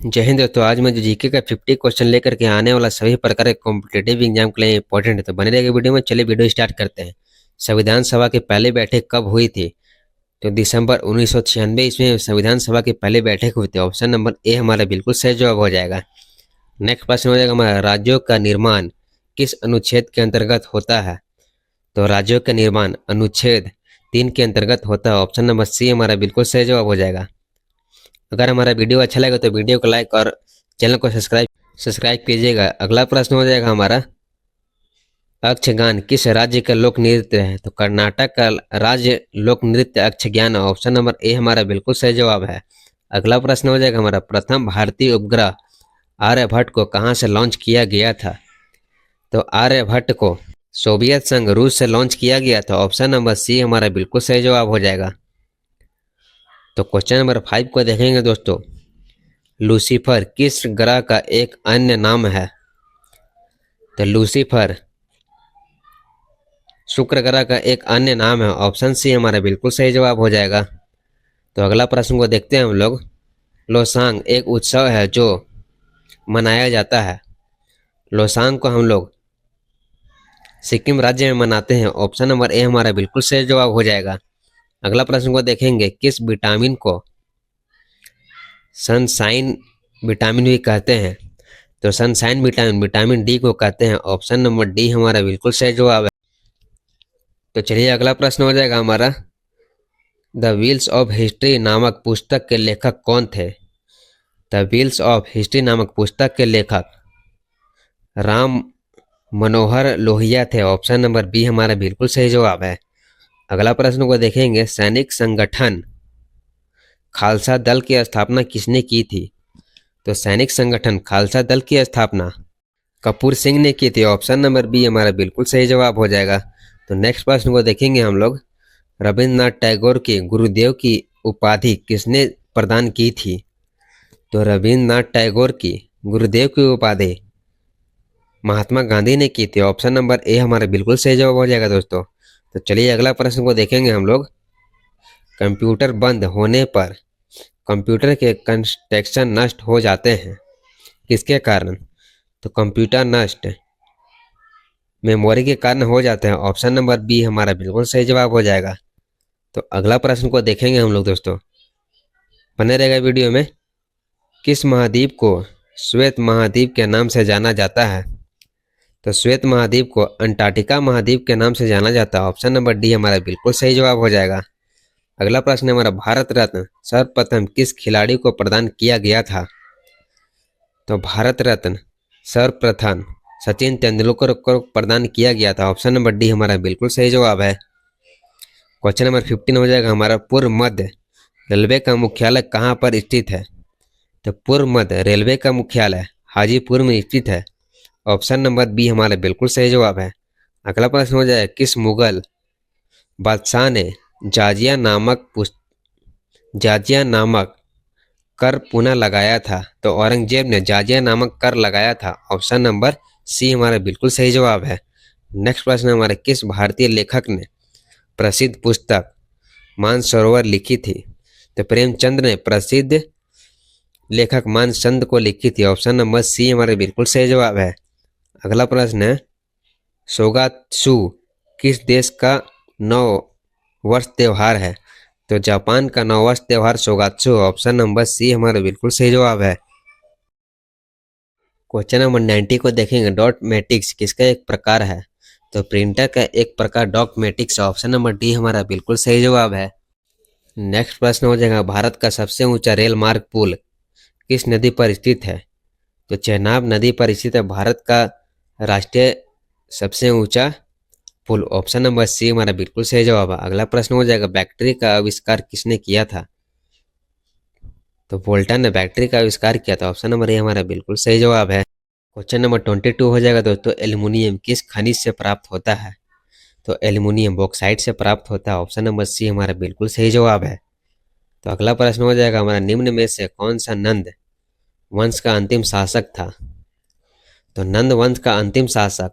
जय हिंद दोस्तों। आज मैं जो जीके का 50 क्वेश्चन लेकर के आने वाला सभी प्रकार के कॉम्पिटेटिव एग्जाम के लिए इंपॉर्टेंट है, तो बने रहेगा वीडियो में। चलिए वीडियो स्टार्ट करते हैं। संविधान सभा की पहली बैठक कब हुई थी? तो दिसंबर 1996 ईस्वी में संविधान सभा की पहली बैठक हुई थी। ऑप्शन नंबर ए हमारा बिल्कुल सही जवाब हो जाएगा। नेक्स्ट प्रश्न हो जाएगा हमारा, राज्यों का निर्माण किस अनुच्छेद के अंतर्गत होता है? तो राज्यों का निर्माण अनुच्छेद 3 के अंतर्गत होता है। ऑप्शन नंबर सी हमारा बिल्कुल सही जवाब हो जाएगा। अगर हमारा वीडियो अच्छा लगे तो वीडियो को लाइक और चैनल को सब्सक्राइब कीजिएगा। अगला प्रश्न हो जाएगा हमारा, अक्षगान किस राज्य का लोक नृत्य है? तो कर्नाटक का राज्य लोक नृत्य अक्षगान। ऑप्शन नंबर ए हमारा बिल्कुल सही जवाब है। अगला प्रश्न हो जाएगा हमारा, प्रथम भारतीय उपग्रह आर्यभट्ट को कहाँ से लॉन्च किया गया था? तो आर्यभट्ट को सोवियत संघ रूस से लॉन्च किया गया था। ऑप्शन नंबर सी हमारा बिल्कुल सही जवाब हो जाएगा। तो क्वेश्चन नंबर 5 को देखेंगे दोस्तों, लूसीफर किस ग्रह का एक अन्य नाम है? तो लूसीफर शुक्र ग्रह का एक अन्य नाम है। ऑप्शन सी हमारा बिल्कुल सही जवाब हो जाएगा। तो अगला प्रश्न को देखते हैं हम लोग, लोसांग एक उत्सव है जो मनाया जाता है। लोसांग को हम लोग सिक्किम राज्य में मनाते हैं। ऑप्शन नंबर ए हमारा बिल्कुल सही जवाब हो जाएगा। अगला प्रश्न को देखेंगे, किस विटामिन को सनसाइन विटामिन भी कहते हैं? तो सनसाइन विटामिन डी को कहते हैं। ऑप्शन नंबर डी हमारा बिल्कुल सही जवाब है। तो चलिए अगला प्रश्न हो जाएगा हमारा, द व्हील्स ऑफ हिस्ट्री नामक पुस्तक के लेखक कौन थे? द व्हील्स ऑफ हिस्ट्री नामक पुस्तक के लेखक राम मनोहर लोहिया थे। ऑप्शन नंबर बी हमारा बिल्कुल सही जवाब है। अगला प्रश्न को देखेंगे, सैनिक संगठन खालसा दल की स्थापना किसने की थी? तो सैनिक संगठन खालसा दल की स्थापना कपूर सिंह ने की थी। ऑप्शन नंबर बी हमारा बिल्कुल सही जवाब हो जाएगा। तो नेक्स्ट प्रश्न को देखेंगे हम लोग, रविंद्रनाथ टैगोर के गुरुदेव की उपाधि किसने प्रदान की थी? तो रविंद्रनाथ टैगोर की गुरुदेव की उपाधि महात्मा गांधी ने की थी। ऑप्शन नंबर ए हमारा बिल्कुल सही जवाब हो जाएगा दोस्तों। तो चलिए अगला प्रश्न को देखेंगे हम लोग, कंप्यूटर बंद होने पर कंप्यूटर के कनेक्शन नष्ट हो जाते हैं, किसके कारण? तो कंप्यूटर नष्ट मेमोरी के कारण हो जाते हैं। ऑप्शन नंबर बी हमारा बिल्कुल सही जवाब हो जाएगा। तो अगला प्रश्न को देखेंगे हम लोग दोस्तों, बने रहेगा वीडियो में। किस महाद्वीप को श्वेत महाद्वीप के नाम से जाना जाता है? तो श्वेत महाद्वीप को अंटार्कटिका महाद्वीप के नाम से जाना जाता है। ऑप्शन नंबर डी हमारा बिल्कुल सही जवाब हो जाएगा। अगला प्रश्न हमारा, भारत रत्न सर्वप्रथम किस खिलाड़ी को प्रदान किया गया था? तो भारत रत्न सर्वप्रथम सचिन तेंदुलकर को प्रदान किया गया था। ऑप्शन नंबर डी हमारा बिल्कुल सही जवाब है। क्वेश्चन नंबर 15 हो जाएगा हमारा, पूर्व मध्य रेलवे का मुख्यालय कहाँ पर स्थित है? तो पूर्व मध्य रेलवे का मुख्यालय हाजीपुर में स्थित है। ऑप्शन नंबर बी हमारा बिल्कुल सही जवाब है। अगला प्रश्न हो जाए, किस मुगल बादशाह ने जाजिया नामक कर पुनः लगाया था? तो औरंगजेब ने जाजिया नामक कर लगाया था। ऑप्शन नंबर सी हमारा बिल्कुल सही जवाब है। नेक्स्ट प्रश्न हमारे, किस भारतीय लेखक ने प्रसिद्ध पुस्तक मानसरोवर लिखी थी? तो प्रेमचंद ने प्रसिद्ध लेखक मानचंद को लिखी थी। ऑप्शन नंबर सी हमारा बिल्कुल सही जवाब है। अगला प्रश्न है, सोगात्सु किस देश का नव वर्ष त्योहार है? तो जापान का नव वर्ष त्योहार सोगात्सु। ऑप्शन नंबर सी हमारा बिल्कुल सही जवाब है। क्वेश्चन नंबर 90 को देखेंगे, डॉट मैट्रिक्स किसका एक प्रकार है? तो प्रिंटर का एक प्रकार dot matrix. Option number D हमारा बिल्कुल सही जवाब है। नेक्स्ट प्रश्न हो जाएगा, भारत का सबसे ऊंचा रेल मार्ग पुल किस नदी पर स्थित है? तो चेनाब नदी पर स्थित है भारत का राष्ट्रीय सबसे ऊंचा पुल। ऑप्शन नंबर सी हमारा बिल्कुल सही जवाब है। अगला प्रश्न हो जाएगा, बैटरी का आविष्कार किसने किया था? तो वोल्टा ने बैटरी का आविष्कार किया था। ऑप्शन नंबर ए हमारा बिल्कुल सही जवाब है। क्वेश्चन नंबर 22 हो जाएगा दोस्तों, एल्युमिनियम किस खनिज से प्राप्त होता है? तो एल्युमिनियम बॉक्साइट से प्राप्त होता है। ऑप्शन नंबर सी हमारा बिल्कुल सही जवाब है। तो अगला प्रश्न हो जाएगा हमारा, निम्न में से कौन सा नंद वंश का अंतिम शासक था? तो नंद वंश का अंतिम शासक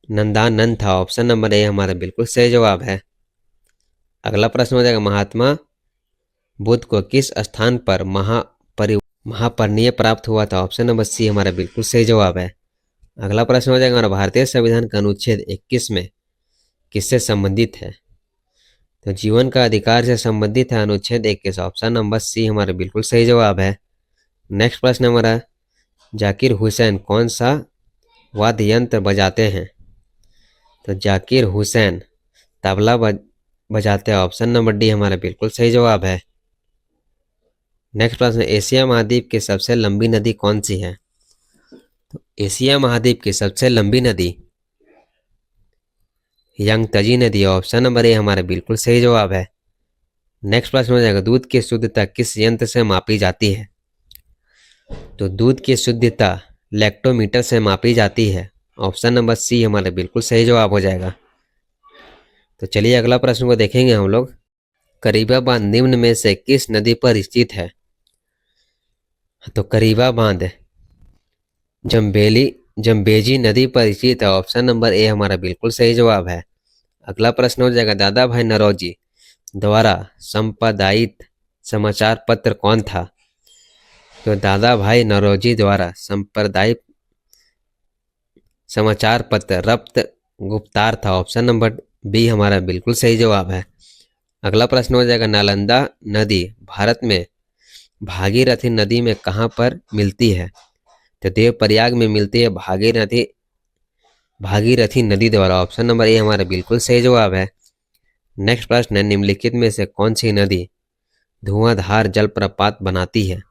नंदानंद था। ऑप्शन नंबर ए हमारा बिल्कुल सही जवाब है। अगला प्रश्न हो जाएगा, महात्मा बुद्ध को किस स्थान पर महापरिनिय प्राप्त हुआ था? ऑप्शन नंबर सी हमारा बिल्कुल सही जवाब है। अगला प्रश्न हो जाएगा हमारा, भारतीय संविधान का अनुच्छेद 21 में किससे संबंधित है? तो जीवन का अधिकार से संबंधित है अनुच्छेद 21। ऑप्शन नंबर सी हमारा बिल्कुल सही जवाब है। नेक्स्ट प्रश्न हमारा, जाकिर हुसैन कौन सा वाद्य यंत्र बजाते हैं? तो जाकिर हुसैन तबला बजाते हैं। ऑप्शन नंबर डी हमारा बिल्कुल सही जवाब है। नेक्स्ट प्रश्न, एशिया महाद्वीप की सबसे लंबी नदी कौन सी है? तो एशिया महाद्वीप की सबसे लंबी नदी यंगतजी नदी। ऑप्शन नंबर ए हमारा बिल्कुल सही जवाब है। नेक्स्ट प्रश्न हो जाएगा, दूध की शुद्धता किस यंत्र से मापी जाती है? तो दूध की शुद्धता लैक्टोमीटर से मापी जाती है। ऑप्शन नंबर सी हमारा बिल्कुल सही जवाब हो जाएगा। तो चलिए अगला प्रश्न को देखेंगे हम लोग, करीबा बांध निम्न में से किस नदी पर स्थित है? तो करीबा बांध जम्बेजी नदी पर स्थित है। ऑप्शन नंबर ए हमारा बिल्कुल सही जवाब है। अगला प्रश्न हो जाएगा, दादा भाई नौरोजी द्वारा संपादित समाचार पत्र कौन था? तो दादा भाई नौरोजी द्वारा संपादित समाचार पत्र रक्त गुप्तार था। ऑप्शन नंबर बी हमारा बिल्कुल सही जवाब है। अगला प्रश्न हो जाएगा, नालंदा नदी भारत में भागीरथी नदी में कहाँ पर मिलती है? तो देवप्रयाग में मिलती है भागीरथी नदी द्वारा। ऑप्शन नंबर ए हमारा बिल्कुल सही जवाब है। नेक्स्ट प्रश्न है, निम्नलिखित में से कौन सी नदी धुआंधार जलप्रपात बनाती है?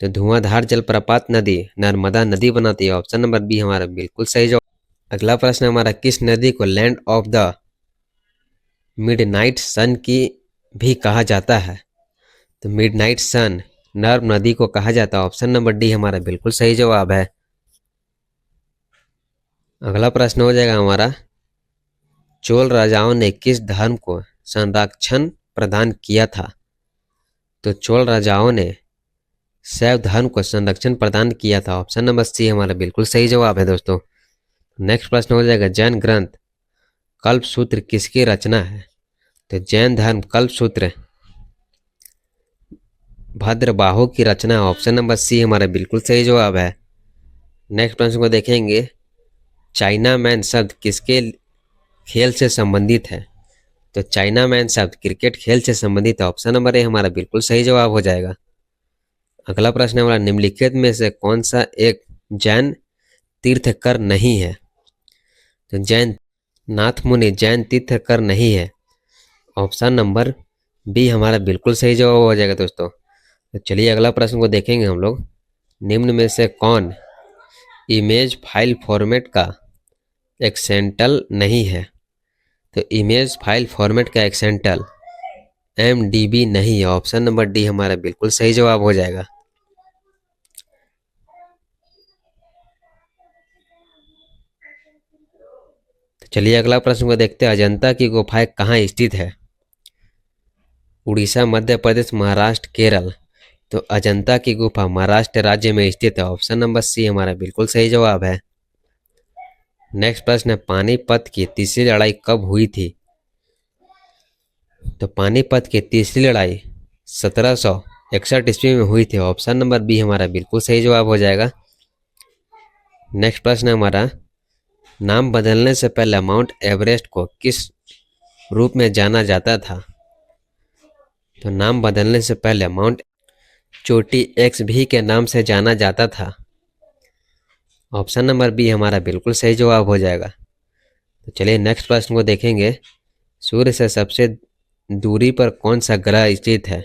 तो धुआंधार जलप्रपात नदी नर्मदा नदी बनाती है। ऑप्शन नंबर बी हमारा बिल्कुल सही जवाब। अगला प्रश्न हमारा, किस नदी को लैंड ऑफ द मिडनाइट सन की भी कहा जाता है? तो मिडनाइट सन नर्म नदी को कहा जाता है। ऑप्शन नंबर डी हमारा बिल्कुल सही जवाब है। अगला प्रश्न हो जाएगा हमारा, चोल राजाओं ने किस धर्म को संरक्षण प्रदान किया था? तो चोल राजाओं ने शैव धर्म को संरक्षण प्रदान किया था। ऑप्शन नंबर सी हमारा बिल्कुल सही जवाब है दोस्तों। नेक्स्ट प्रश्न हो जाएगा, जैन ग्रंथ कल्पसूत्र किसकी रचना है? तो जैन धर्म कल्पसूत्र भद्रबाहु की रचना है। ऑप्शन नंबर सी हमारा बिल्कुल सही जवाब है। नेक्स्ट प्रश्न को देखेंगे, चाइना मैन शब्द किसके खेल से संबंधित है? तो चाइना मैन शब्द क्रिकेट खेल से संबंधित है। ऑप्शन नंबर ए हमारा बिल्कुल सही जवाब हो जाएगा। अगला प्रश्न हमारा, निम्नलिखित में से कौन सा एक जैन तीर्थकर नहीं है? तो जैन नाथ मुनि जैन तीर्थकर नहीं है। ऑप्शन नंबर बी हमारा बिल्कुल सही जवाब हो जाएगा दोस्तों। तो चलिए अगला प्रश्न को देखेंगे हम लोग, निम्न में से कौन इमेज फाइल फॉर्मेट का एक्सेंटल नहीं है? तो इमेज फाइल फॉर्मेट का एक्सेंटल MDB नहीं है। ऑप्शन नंबर डी हमारा बिल्कुल सही जवाब हो जाएगा। तो चलिए अगला प्रश्न को देखते हैं, अजंता की गुफाएं कहाँ स्थित है? उड़ीसा, मध्य प्रदेश, महाराष्ट्र, केरल। तो अजंता की गुफा महाराष्ट्र राज्य में स्थित है। ऑप्शन नंबर सी हमारा बिल्कुल सही जवाब है। नेक्स्ट प्रश्न है, पानीपत की तीसरी लड़ाई कब हुई थी? तो पानीपत की तीसरी लड़ाई 1761 ईस्वी में हुई थी। ऑप्शन नंबर बी हमारा बिल्कुल सही जवाब हो जाएगा। नेक्स्ट प्रश्न है हमारा, नाम बदलने से पहले माउंट एवरेस्ट को किस रूप में जाना जाता था? तो नाम बदलने से पहले माउंट चोटी XV के नाम से जाना जाता था। ऑप्शन नंबर बी हमारा बिल्कुल सही जवाब हो जाएगा। तो चलिए नेक्स्ट प्रश्न को देखेंगे, सूर्य से सबसे दूरी पर कौन सा ग्रह स्थित है?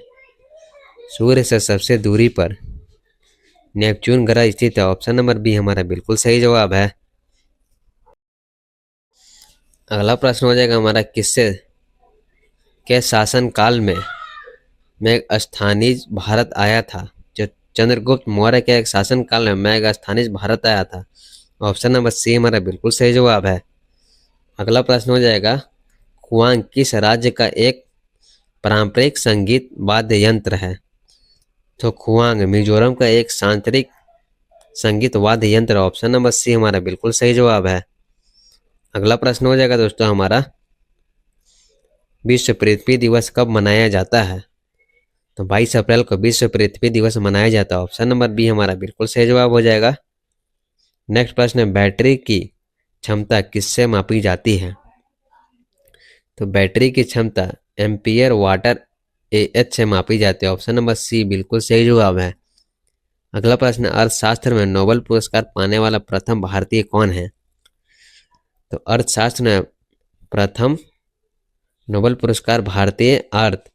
सूर्य से सबसे दूरी पर नेपच्यून ग्रह स्थित है। ऑप्शन नंबर बी हमारा बिल्कुल सही जवाब है। अगला प्रश्न हो जाएगा हमारा, किससे के शासन काल में मेगास्थनीज भारत आया था? जो चंद्रगुप्त मौर्य के एक शासन काल में मेगास्थनीज भारत आया था। ऑप्शन नंबर सी हमारा बिल्कुल सही जवाब है। अगला प्रश्न हो जाएगा, खुआंग किस राज्य का एक पारंपरिक संगीत वाद्य यंत्र है? तो खुआंग मिजोरम का एक शास्त्रीय संगीत वाद्य यंत्र। ऑप्शन नंबर सी हमारा बिल्कुल सही जवाब है। अगला प्रश्न हो जाएगा दोस्तों हमारा, विश्व पृथ्वी दिवस कब मनाया जाता है? तो 22 अप्रैल को विश्व पृथ्वी दिवस मनाया जाता है। ऑप्शन नंबर बी हमारा बिल्कुल सही जवाब हो जाएगा। नेक्स्ट प्रश्न है, बैटरी की क्षमता किससे मापी जाती है? तो बैटरी की क्षमता एम्पियर वाटर AH से मापी जाती है। ऑप्शन नंबर सी बिल्कुल सही जवाब है। अगला प्रश्न, अर्थशास्त्र में नोबेल पुरस्कार पाने वाला प्रथम भारतीय कौन है? तो अर्थशास्त्र में प्रथम नोबेल पुरस्कार भारतीय अर्थ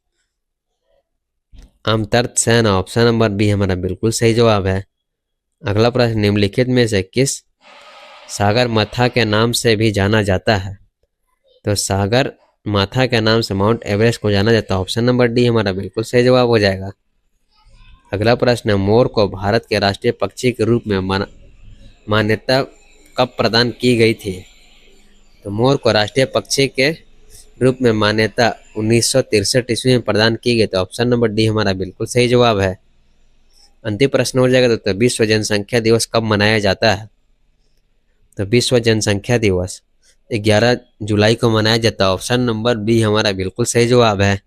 Amartya Sen. Option number B हमारा बिल्कुल सही जवाब है। अगला प्रश्न, निम्नलिखित में से किस सागर माथा के नाम से भी जाना जाता है? तो सागर माथा के नाम से माउंट एवरेस्ट को जाना जाता है। ऑप्शन नंबर डी हमारा बिल्कुल सही जवाब हो जाएगा। अगला प्रश्न है, मोर को भारत के राष्ट्रीय पक्षी के रूप में मान्यता कब प्रदान की गई थी? तो मोर को राष्ट्रीय पक्षी के रूप में मान्यता 1963 ईस्वी में प्रदान की गई। तो ऑप्शन नंबर डी हमारा बिल्कुल सही जवाब है। अंतिम प्रश्न हो जाएगा, तो विश्व जनसंख्या दिवस कब मनाया जाता है? तो विश्व जनसंख्या दिवस 11 जुलाई को मनाया जाता है। ऑप्शन नंबर बी हमारा बिल्कुल सही जवाब है।